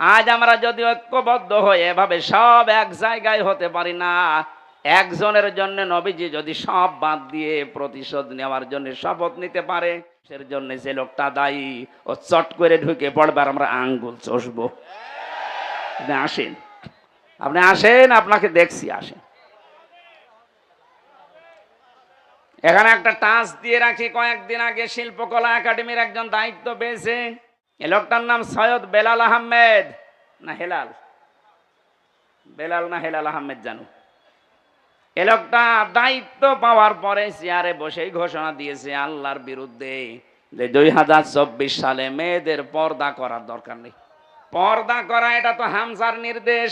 আজ আমরা যদি ঐক্যবদ্ধ হয়ে এভাবে সব এক জায়গায় হতে পারি না, একজনের জন্য নবীজি যদি সব বাদ দিয়ে প্রতিশোধ নেওয়ার জন্য শপথ নিতে পারে, সের জন্য যে লোকটা দায়ী ও চট করে ঢুকে পড়বে আর আমরা আঙ্গুল চষবো। আপনি আসেন, আপনি আসেন, আপনাকে দেখছি, আসেন। এখানে একটা টাচ দিয়ে রাখি, কয়েকদিন আগে শিল্পকলা একাডেমির একজন দায়িত্ব পেয়েছে। এই লোকটার নাম সৈয়দ বেলাল আহমেদ না হেলাল, বেলাল না হেলাল আহমেদ জানো। এ লোকটা দায়িত্ব পাওয়ার পরে চেয়ারে বসেই ঘোষণা দিয়েছে আল্লাহর বিরুদ্ধে যে 2024 সালে মেয়েদের পর্দা করার দরকার নেই। পর্দা করা এটা তো হামজার নির্দেশ।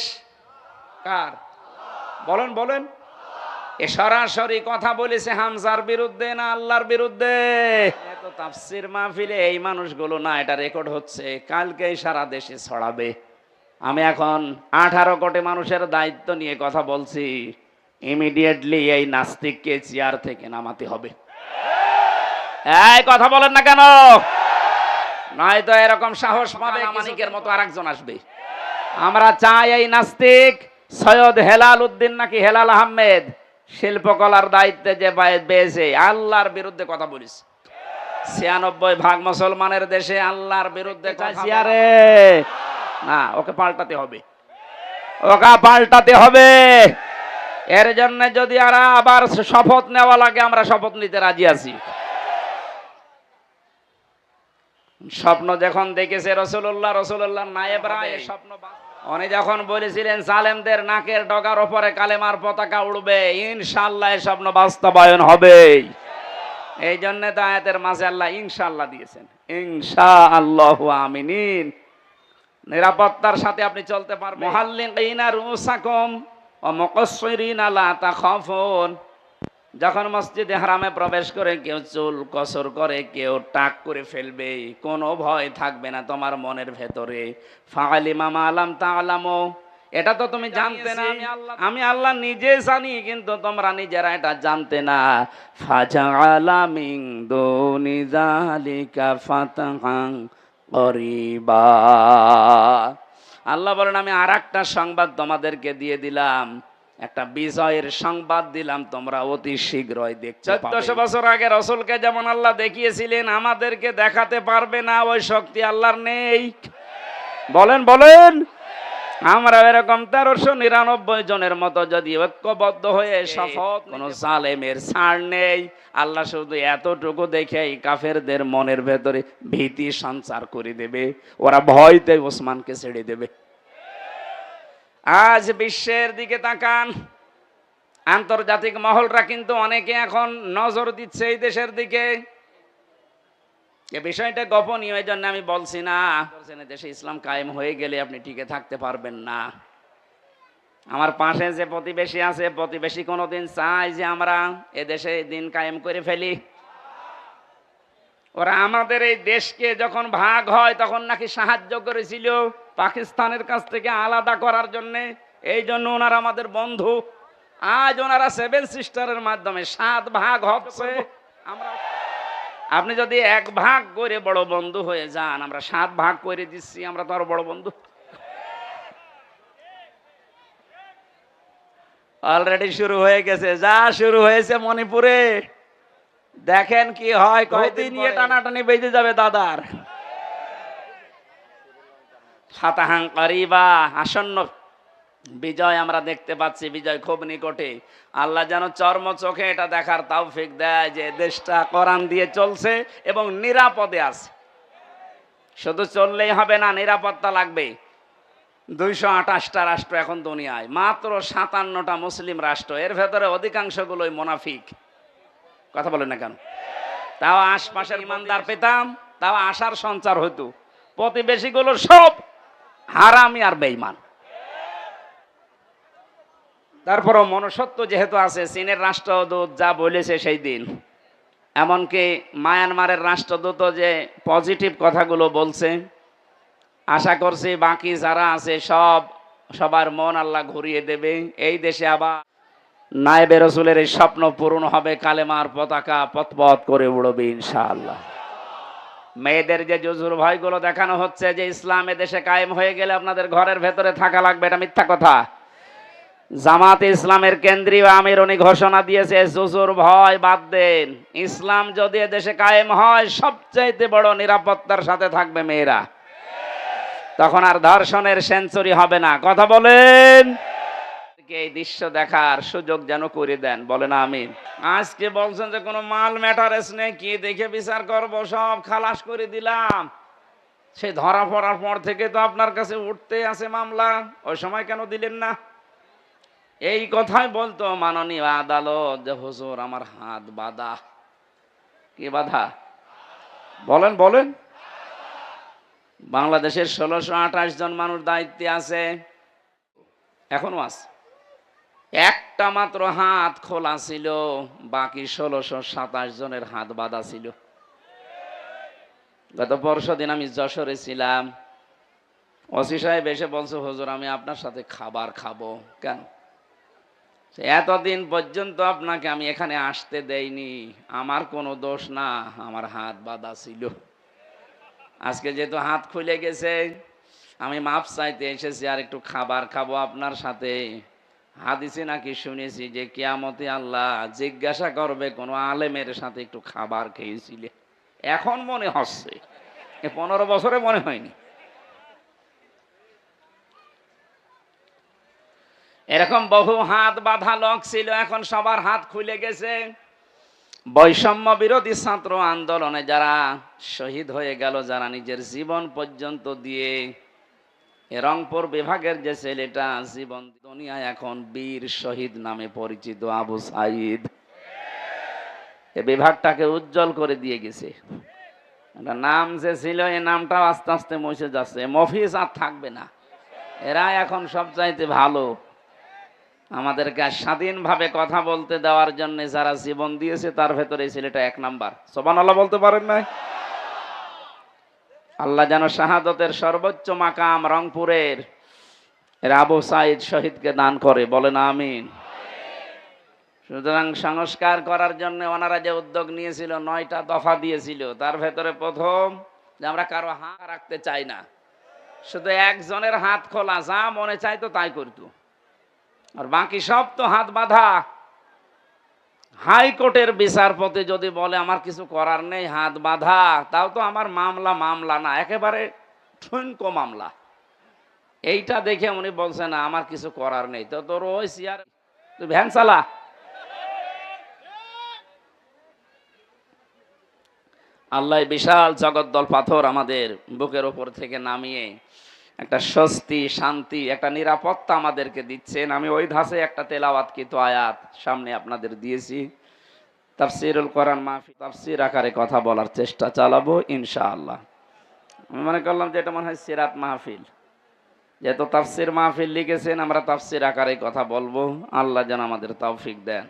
কার? বলেন বলেন। এ সরাসরি কথা বলেছে হামজার বিরুদ্ধে না আল্লাহর বিরুদ্ধে? এত তাফসীর মাহফিলে এই মানুষগুলো না, এটা রেকর্ড হচ্ছে, কালকেই সারা দেশে ছড়াবে। আমি এখন 18 কোটি মানুষের দায়িত্ব নিয়ে কথা বলছি। ইমিডিয়েটলি এই নাস্তিককে চেয়ার থেকে নামাতে হবে। এই কথা বলেন না কেন? নয়তো এরকম সাহস পাবে মানিকের মতো আরেকজন আসবে। আমরা চাই এই নাস্তিক সৈয়দ হেলাল উদ্দিন নাকি হেলাল আহমেদ শিল্পকলার দায়িত্বে যে পেয়েছে আল্লাহর বিরুদ্ধে কথা বলিস। 96% মুসলমানের দেশে আল্লাহর বিরুদ্ধে চেয়ারে না, ওকে পাল্টাতে হবে, ওকে পাল্টাতে হবে। এর জন্য যদি আবার শপথ নেওয়া লাগে, আমরা শপথ নিতে রাজি আছি। স্বপ্ন যখন দেখেছে রসুল্লাহ নায়েবরা এই স্বপ্ন, উনি যখন বলেছিলেন জালেমদের নাকের ডগার ওপরে কালেমার পতাকা উড়বে, ইনশাআল্লাহ এই স্বপ্ন বাস্তবায়ন হবে। এই জন্য তো আয়াতের মাঝে আল্লাহ ইনশাআল্লাহ দিয়েছেন, ইনশাআল্লাহু আমিনিন। নিরাপত্তার সাথে আপনি চলতে পারবেন। মুহাল্লিকিনা রুসাকুম ওয়া মুকাসসিরিনা লা তাখাফুন। যখন মসজিদে হারামে প্রবেশ করে কেউ চুল কসর করে, কেউ টাক করে ফেলবে, কোনো ভয় থাকবে না তোমার মনের ভেতরে। ফাআলিমা মা লাম তা'লামু, এটা তো তুমি জানতে না, আমি আল্লাহ নিজে জানি, কিন্তু তোমরা নিজেরা এটা জানতে না। ফাজআলা মিন দুনি যালিকা ফাতহান করিবা। আল্লাহ বলেন আমি আরেকটা সংবাদ তোমাদেরকে দিয়ে দিলাম, একটা বিজয়ের সংবাদ দিলাম, তোমরা অতি শীঘ্রই দেখতে পাবে। 1400 বছর আগে রাসূলকে যেমন আল্লাহ দেখিয়েছিলেন, আমাদেরকে দেখাতে পারবে না, ওই শক্তি আল্লাহর নেই। বলেন বলেন। আমরা এরকম 1399 জনের মতো যদি ঐক্যবদ্ধ হয়ে শপথ, কোন জালেমের ছাড় নেই। আল্লাহ শুধু এতটুকু দেখেই কাফেরদের মনের ভেতরে ভীতি সঞ্চার করে দেবে, ওরা ভয়তে ওসমানকে ছেড়ে দেবে। আজ বিশ্বের দিকে তাকান, আন্তর্জাতিক মহলরা কিন্তু অনেকে এখন নজর দিচ্ছে এই দেশের দিকে। এই বিষয়টা গোপনীয়, এই জন্য আমি বলছি না। দেশে ইসলাম কায়েম হয়ে গেলে আপনি টিকে থাকতে পারবেন না। আমার পাশে যে প্রতিবেশী আছে, প্রতিবেশী কোনোদিন চায় যে আমরা এদেশে দিন কায়েম করে ফেলি? ওরা আমাদের এই দেশকে যখন ভাগ হয় তখন নাকি সাহায্য করেছিল পাকিস্তানের কাছ থেকে আলাদা করার জন্য। এই জন্য ওনারা আমাদের বন্ধু। আজ ওনারা 7 সিস্টারের মাধ্যমে 7 ভাগ হচ্ছে। আমরা, আপনি যদি 1 ভাগ করে বড় বন্ধু হয়ে যান, আমরা 7 ভাগ করে দিচ্ছি, আমরা তো আরো বড় বন্ধু। অলরেডি শুরু হয়ে গেছে, যা শুরু হয়েছে মণিপুরে, দেখেন কি হয়। কয়দিন নিয়ে টানাটানি বেজে যাবে দাদার। ফাতাহান করিবা, আসন্ন বিজয় আমরা দেখতে পাচ্ছি, বিজয় খুব নিকটে। আল্লাহ যেন চর্ম চোখে এটা দেখার তৌফিক দেয় যে দেশটা কোরআন দিয়ে চলছে এবং নিরাপদে আছে। শুধু চললেই হবে না, নিরাপত্তা লাগবে। 228টা রাষ্ট্র এখন দুনিয়ায়, মাত্র 57টা মুসলিম রাষ্ট্র, এর ভেতরে অধিকাংশগুলোই মুনাফিক। কথা বলেন না কেন? তাও আশপাশের ইমানদার পেতাম, তাও আশার সঞ্চার হতো। প্রতিবেশীগুলো সব হারামি আর বেঈমান। তারপরও মনুষ্যত্ব যেহেতু আছে, চীনের রাষ্ট্রদূত যা বলেছে সেই দিন, এমনকি মায়ানমারের রাষ্ট্রদূত যে পজিটিভ কথাগুলো বলছে, আশা করছি বাকি যারা আছে সবার মন আল্লাহ ঘুরিয়ে দেবে। এই দেশে আবার নায়েবে রাসূলের এই স্বপ্ন পূরণ হবে, কালেমার পতাকা পথপথ করে উড়বে ইনশাআল্লাহ। মেয়েদের যে জুজুর ভয়গুলো দেখানো হচ্ছে যে ইসলাম দেশে কায়েম হয়ে গেলে আপনাদের ঘরের ভেতরে থাকা লাগবে, এটা মিথ্যা কথা। জামাতে ইসলামের কেন্দ্রীয় আমির উনি ঘোষণা দিয়েছে জুজুর ভয় বাদ দেন, ইসলাম যদি দেশে কায়েম হয় সবচাইতে বড় নিরাপত্তার সাথে থাকবে মেয়েরা, তখন আর ধর্ষণের সেঞ্চুরি হবে না। কথা বলেন। এই দৃশ্য দেখার সুযোগ যেন করে দেন, বলেন আমিন। আজকে বলছেন যে কোনো মাল ম্যাটারেস নেই, কি দেখে বিচার করব, সব খালাস করে দিলাম। সে ধরা পড়ার পর থেকে তো আপনার কাছে উঠতে আছে মামলা, ওই সময় কেন দিলেন না? এই কথাই বলতো মাননীয় আদালত যে হুজুর আমার হাত বাঁধা। কি বাধা? বলেন বলেন। বাংলাদেশের 1628 জন মানুষ দায়িত্বে আছে, এখনো আছে। একটা মাত্র হাত খোলা ছিল, বাকি 1627 জনের হাত বাঁধা ছিল। গত পরশুদিন আমি যশোরে ছিলাম, ওসি সাহেব এসে বলছে হুজুর আমি আপনার সাথে খাবার খাবো। কেন? এতদিন পর্যন্ত আপনাকে আমি এখানে আসতে দেইনি, আমার কোনো দোষ না, আমার হাত বাঁধা ছিল। আজকে যেহেতু হাত খুলে গেছে আমি মাপ চাইতে এসেছি, আর একটু খাবার খাবো আপনার সাথে। হাদিসে নাকি শুনেছি যে কিয়ামতে আল্লাহ জিজ্ঞাসা করবে কোন আলেমের সাথে একটু খাবার খেয়েছিলে। এখন মনে হচ্ছে, 15 বছরে মনে হয়নি। এরকম বহু হাত বাঁধা লোক ছিল, এখন সবার হাত খুলে গেছে। বৈষম্য বিরোধী ছাত্র আন্দোলনে যারা শহীদ হয়ে গেল, যারা নিজের জীবন পর্যন্ত দিয়ে, রংপুর বিভাগের যে ছেলেটা জীবন দুনিয়ায় এখন বীর শহীদ নামে পরিচিত আবু সাইদ, এই বিভাগটাকে উজ্জ্বল করে দিয়ে গেছে। একটা নাম যে ছিল এই নামটা আস্তে আস্তে মুছে যাচ্ছে, মফিজ আর থাকবে না। এরা এখন সবচাইতে ভালো, আমাদেরকে স্বাধীনভাবে কথা বলতে দেওয়ার জন্য যারা জীবন দিয়েছে তার ভেতরে এই ছেলেটা 1 নাম্বার। সুবহানাল্লাহ বলতে পারেন না? আল্লাহ যেন শাহাদতের সর্বোচ্চ মাকাম রংপুরের আবু সাইদ শহীদকে দান করে, বলেন আমিন। সুতরাং সংস্কার করার জন্য ওনারা যে উদ্যোগ নিয়েছিল, 9টা দফা দিয়েছিল, তার ভেতরে প্রথম যে আমরা কারো হাত রাখতে চাই না, শুধু একজনের হাত খোলা, যা মনে চাইতো তাই করতো, আর বাকি সব তো হাত বাঁধা। হাইকোর্টের বিচারপতি যদি বলে আমার কিছু করার নেই, হাত বাঁধা, তাও তো আমার মামলা না, একেবারে ঠুনকো মামলা। এইটা দেখে উনি বলছে না আমার কিছু করার নেই, তো তোর ওই চেয়ার তুই ভ্যান চালা। আল্লাহ বিশাল জগদ্দল পাথর আমাদের বুকের ওপর থেকে নামিয়ে একটা স্বস্তি, শান্তি, একটা নিরাপত্তা আমাদেরকে দিচ্ছেন। আমি ওই ধাঁচে একটা তেলাওয়াতকৃত আয়াত সামনে আপনাদের দিয়েছি। তাফসিরুল কোরআন মাহফিল তাফসির আকারে কথা বলার চেষ্টা চালাবো ইনশাআল্লাহ। আমি মনে করলাম যে এটা মনে হয় সিরাত মাহফিল, যেহেতু তাফসির মাহফিল লিখেছেন আমরা তাফসির আকারে কথা বলবো। আল্লাহ যেন আমাদের তৌফিক দেন।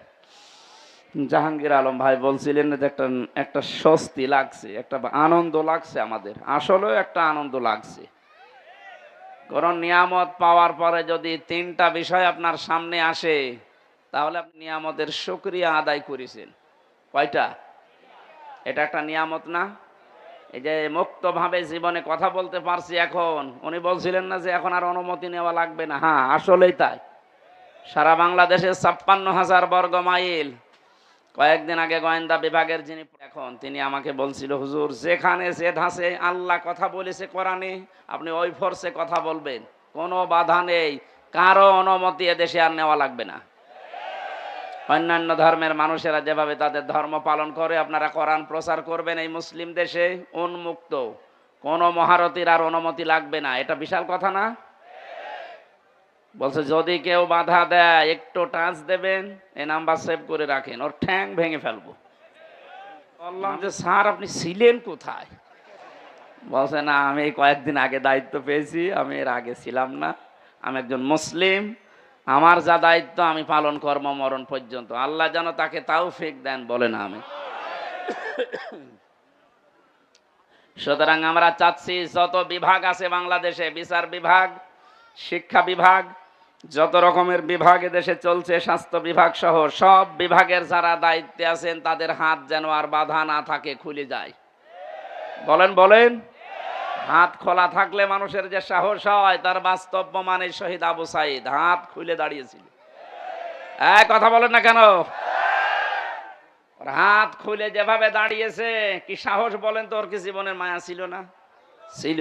জাহাঙ্গীর আলম ভাই বলছিলেন যে একটা স্বস্তি লাগছে, একটা আনন্দ লাগছে, আমাদের আসলেও একটা আনন্দ লাগছে। কোন নিয়ামত পাওয়ার পরে যদি 3টা বিষয় আপনার সামনে আসে, তাহলে আপনি নিয়ামতের শুকরিয়া আদায় করেছেন। কয়টা? এটা একটা নিয়ামত না? এই যে মুক্তভাবে জীবনে কথা বলতে পারছি এখন, উনি বলছিলেন না যে এখন আর অনুমতি নেওয়া লাগবে না? হ্যাঁ, আসলেই তাই। সারা বাংলাদেশের 56,000 বর্গ মাইল। কয়েকদিন আগে গোয়েন্দা বিভাগের যিনি এখন, তিনি আমাকে বলছিল হুজুর যেখানে যে ধাঁচে আল্লাহ কথা বলেছে কোরআনে, আপনি ওই ফোর্সে কথা বলবেন, কোনো বাধা নেই, কারো অনুমতি এদেশে আর নেওয়া লাগবে না। অন্যান্য ধর্মের মানুষেরা যেভাবে তাদের ধর্ম পালন করে, আপনারা কোরআন প্রচার করবেন এই মুসলিম দেশে উন্মুক্ত, কোনো মহারতির আর অনুমতি লাগবে না। এটা বিশাল কথা না? বলছে যদি কেউ বাধা দেয় একটু টাচ দেবেন, এই নাম্বার সেভ করে রাখেন, ওর ঠ্যাং ভেঙে ফেলবো। বললাম যে স্যার আপনি ছিলেন কোথায়? বলছে না আমি কয়েকদিন আগে দায়িত্ব পেয়েছি, আমি এর আগে ছিলাম না, আমি একজন মুসলিম, আমার যা দায়িত্ব আমি পালন কর্ম মরণ পর্যন্ত। আল্লাহ যেন তাকে তৌফিক দেন, বলেন আমি। সুতরাং আমরা চাচ্ছি যত বিভাগ আছে বাংলাদেশে, বিচার বিভাগ, শিক্ষা বিভাগ, যত রকমের বিভাগ দেশে চলছে, স্বাস্থ্য বিভাগ সহ সব বিভাগের যারা দায়িত্বে আছেন তাদের হাত যেন আর বাধা না থাকে, খুলে যায়। বলেন বলেন। হাত খোলা থাকলে মানুষের যে সাহস হয়, তার বাস্তব প্রমাণে শহীদ আবু সাইদ হাত খুলে দাঁড়িয়েছিল। এক কথা বলেন না কেন? ওর হাত খুলে যেভাবে দাঁড়িয়েছে, কি সাহস বলেন তো? ওর কি জীবনের মায়া ছিল না? ছিল।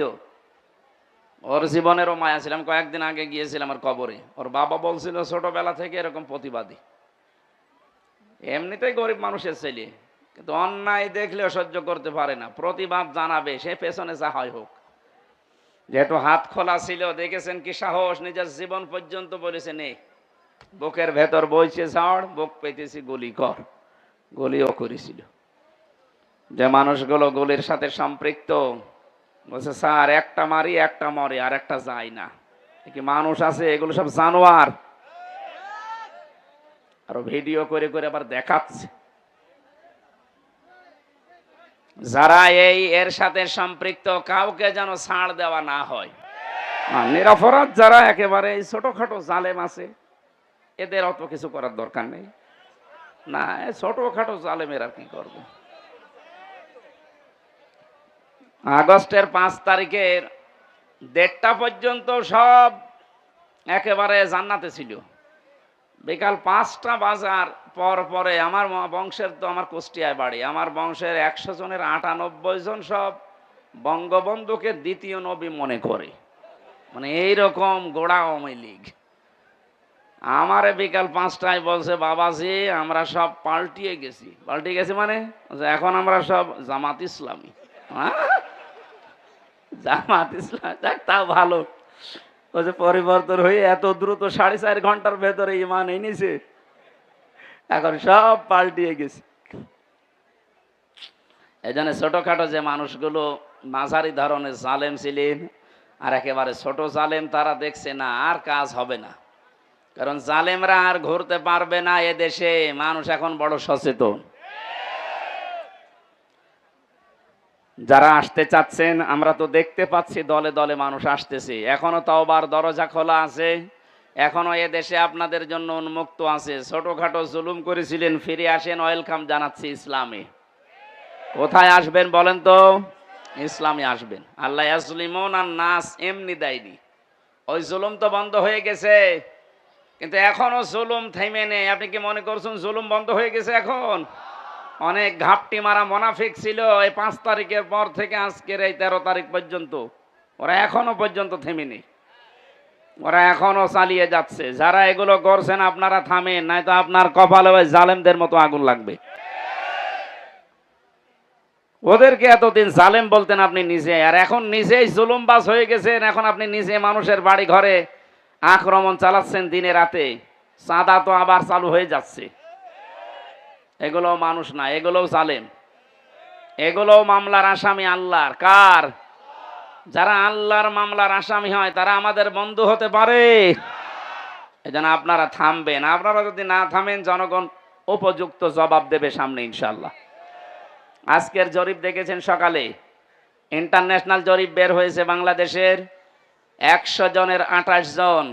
ওর জীবনেরও মায়া ছিল। আমি কয়েকদিন আগে গিয়েছিলাম ওর কবরে। ওর বাবা বলছিল ছোটবেলা থেকে এরকম প্রতিবাদী, এমনিতেই গরিব মানুষের ছেলে, কিন্তু অন্যায় দেখলেও সহ্য করতে পারে না, প্রতিবাদ জানাবে, সে পেছনে যা হয় হোক। যেহেতু হাত খোলা ছিল, দেখেছেন কি সাহস, নিজের জীবন পর্যন্ত বলেছে নেই, বুকের ভেতর বইছে ঝড়, বুক পেতেছি গুলি কর, গুলিও করেছিল। যে মানুষগুলো গুলির সাথে সম্পৃক্ত, বলছে স্যার একটা মারি একটা মরে আর একটা যায় না, কি মানুষ আছে? এগুলো সব জানোয়ার। আরো ভিডিও করে করে আবার দেখাচ্ছে। যারা এর সাথে সম্পৃক্ত, কাউকে যেন ছাড় দেওয়া না হয়। নিরপরাধ যারা একেবারে ছোটখাটো জালেম আছে, এদের অত কিছু করার দরকার নেই। না, ছোটখাটো জালেমের আর কি করবে? আগস্টের 5 তারিখের 1:30 পর্যন্ত সব একেবারে জান্নাতে ছিল। বিকাল 5টা বাজার পরে আমার বংশের, তো আমার কুষ্টিয়ায় বাড়ি, আমার বংশের 100 জনের 98 জন সব বঙ্গবন্ধুকে দ্বিতীয় নবী মনে করে, মানে এইরকম গোড়া আওয়ামী লীগ। আমারে বিকাল 5টায় বলছে বাবাজি আমরা সব পাল্টিয়ে গেছি। পাল্টিয়ে গেছি মানে এখন আমরা সব জামাত ইসলামী। জামাত ইসলাম, তাও ভালো। ও যে পরিবর্তন হয়ে এত দ্রুত 4.5 ঘন্টার ভেতরে ইমান এনেছে, এখন সব পাল্টিয়ে গেছে। এই জন্য ছোটখাটো যে মানুষগুলো মাঝারি ধরনের জালেম ছিলেন, আর একেবারে ছোট জালেম, তারা দেখছে না আর কাজ হবে না, কারণ জালেমরা আর ঘুরতে পারবে না এদেশে। মানুষ এখন বড় সচেতন। যারা আসতে চাচ্ছেন, আমরা তো দেখতে পাচ্ছি দলে দলে মানুষ আসতেছে, এখনো তওবার দরজা খোলা আছে, এখনো এদেশে আপনাদের জন্য উন্মুক্ত আছে। ছোটখাটো জুলুম করেছিলেন, ফিরে আসেন, ওয়েলকাম জানাচ্ছি ইসলামে। কোথায় আসবেন বলেন তো? ইসলামে আসবেন। আল্লাহ ইয়াসলিমুন আন নাস এমনি দেয়নি, ওই জুলুম তো বন্ধ হয়ে গেছে, কিন্তু এখনো জুলুম থেমে নেই। আপনি কি মনে করছেন জুলুম বন্ধ হয়ে গেছে? এখন অনেক ঘাপটি মারা মোনাফিক ছিল এই 5 তারিখের পর থেকে আজকের এই 13 তারিখ পর্যন্ত, ওরা এখনো পর্যন্ত থেমেনি, ওরা এখনো চালিয়ে যাচ্ছে। যারা এগুলো করছেন আপনারা থামেন, নয়তো আপনার কপালে ওই জালেমদের মতো আগুন লাগবে। ওদেরকে এতদিন জালেম বলতেন আপনি নিজে, আর এখন নিজেই জুলুমবাজ হয়ে গেছেন। এখন আপনি নিজে মানুষের বাড়ি ঘরে আক্রমণ চালাচ্ছেন দিনে রাতে, চাঁদা তো আবার চালু হয়ে যাচ্ছে। এগুলো মানুষ না, এগুলোও জালেম, এগুলোও মামলার আসামি আল্লাহর। কার? যারা আল্লাহর মামলার আসামি হয় তারা আমাদের বন্ধু হতে পারে? এজন্য আপনারা থামবেন। আপনারা যদি না থামেন, জনগণ উপযুক্ত জবাব দেবে সামনে ইনশাআল্লাহ। আজকের জরিপ দেখেছেন সকালে, ইন্টারন্যাশনাল জরিপ বের হয়েছে বাংলাদেশের। 100 জনের 28 জন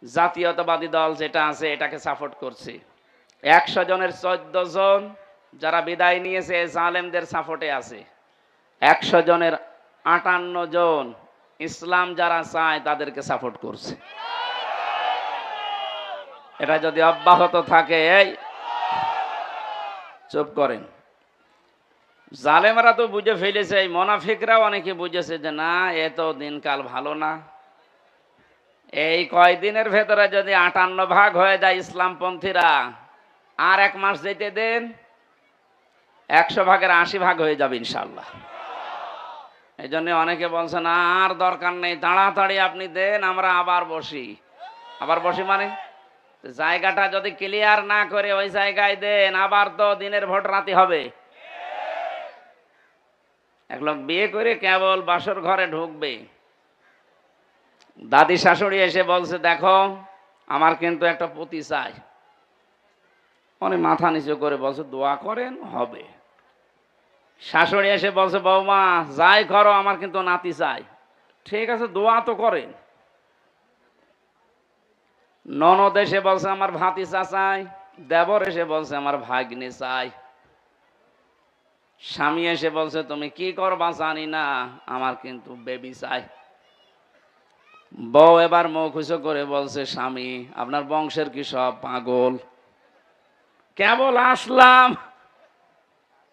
জাতীয়তাবাদী দল যেটা আছে এটাকে সাপোর্ট করছে। 100 জনের 14 জন যারা বিদায় নিয়েছে জালেমদের সাপোর্টে আছে। 100 জনের 58 জন ইসলাম যারা চায় তাদেরকে সাপোর্ট করছে। এটা যদি অব্যাহত থাকে, এই চুপ করেন। জালেমরা তো বুঝে ফেলেছে, এই মোনাফিকরাও অনেকে বুঝেছে যে না, এত দিনকাল ভালো না। এই কয়দিনের ভেতরে যদি 58 ভাগ হয়ে যায় ইসলামপন্থীরা, আর 1 মাস যেতে দেন, 100 ভাগের 80 ভাগ হয়ে যাবে ইনশাল্লাহ। এই জন্য অনেকে বলছে না আর দরকার নেই, তাড়াতাড়ি আপনি দেন, আমরা আবার বসি। আবার বসি মানে জায়গাটা যদি ক্লিয়ার না করে ওই জায়গায় দেন, আবার তো দিনের ভোট রাতে হবে। এক লোক বিয়ে করে কেবল বাসর ঘরে ঢুকবে, দাদি শাশুড়ি এসে বলছে দেখো আমার কিন্তু একটা পুতি চাই। উনি মাথা নিচু করে বলছে দোয়া করেন, হবে। শাশুড়ি এসে বলছে বৌমা যাই করো আমার কিন্তু নাতি চাই। ঠিক আছে, দোয়া তো করেন। ননদ এসে বলছে আমার ভাতিজা চাই। দেবর এসে বলছে আমার ভাগ্নে চাই। স্বামী এসে বলছে তুমি কি করবা জানি না, আমার কিন্তু বেবি চাই। বউ এবার মুখ উঁচু করে বলছে স্বামী আপনার বংশের কি সব পাগল, কেবল আসলাম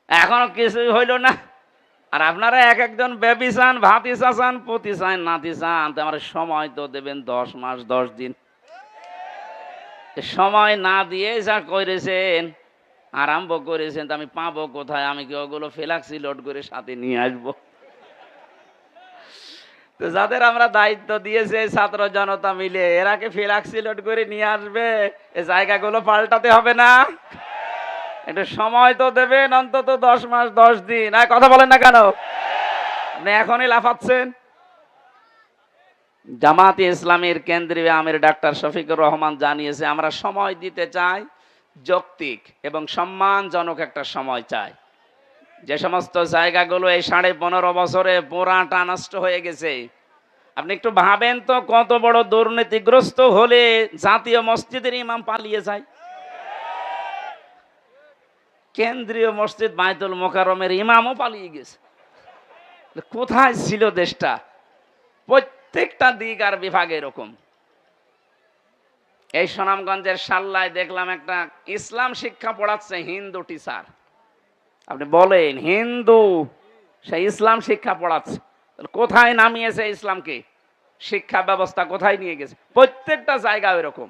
এখনো কিছুই হইল না, আর আপনারা এক একজন বেবি চান, ভাতিজা চান, পতি চান, নাতি চান, তো আমার সময় তো দেবেন 10 মাস 10 দিন। সময় না দিয়ে যা করেছেন, আরম্ভ করেছেন, তো আমি পাবো কোথায়? আমি কি ওগুলো ফ্লেক্সি লোড করে সাথে নিয়ে আসবো? তো যাদের আমরা দায়িত্ব দিয়েছে ছাত্র জনতা মিলে, এরা কি ফ্লেক্সি লোড করে নিয়ে আসবে? এই জায়গাগুলো পাল্টাতে হবে না? একটু সময় তো দেবেন, অন্তত 10 মাস 10 দিন। আর কথা বলেন না কেন? আপনি এখনই লাফাচ্ছেন। জামাতে ইসলামের কেন্দ্রীয় আমির ডাক্তার শফিকুর রহমান জানিয়েছে আমরা সময় দিতে চাই, যৌক্তিক এবং সম্মানজনক একটা সময় চাই। যে সমস্ত জায়গাগুলো এই 15.5 বছরে পুরাটা নষ্ট হয়ে গেছে, আপনি একটু ভাবেন তো কত বড় দুর্নীতিগ্রস্ত হলে জাতীয় মসজিদের ইমাম পালিয়ে যায়। কেন্দ্রীয় মসজিদ বাইতুল মোকাররমের ইমামও পালিয়ে গেছে। কোথায় ছিল দেশটা? প্রত্যেকটা দিক আর বিভাগে এরকম। এই সুনামগঞ্জের সাল্লায় দেখলাম একটা ইসলাম শিক্ষা পড়াচ্ছে হিন্দু টিচার। আপনি বলেন হিন্দু, সে ইসলাম শিক্ষা পড়াচ্ছে, কোথায় নামিয়েছে ইসলামকে? শিক্ষা ব্যবস্থা কোথায় নিয়ে গেছে? প্রত্যেকটা জায়গা এরকম।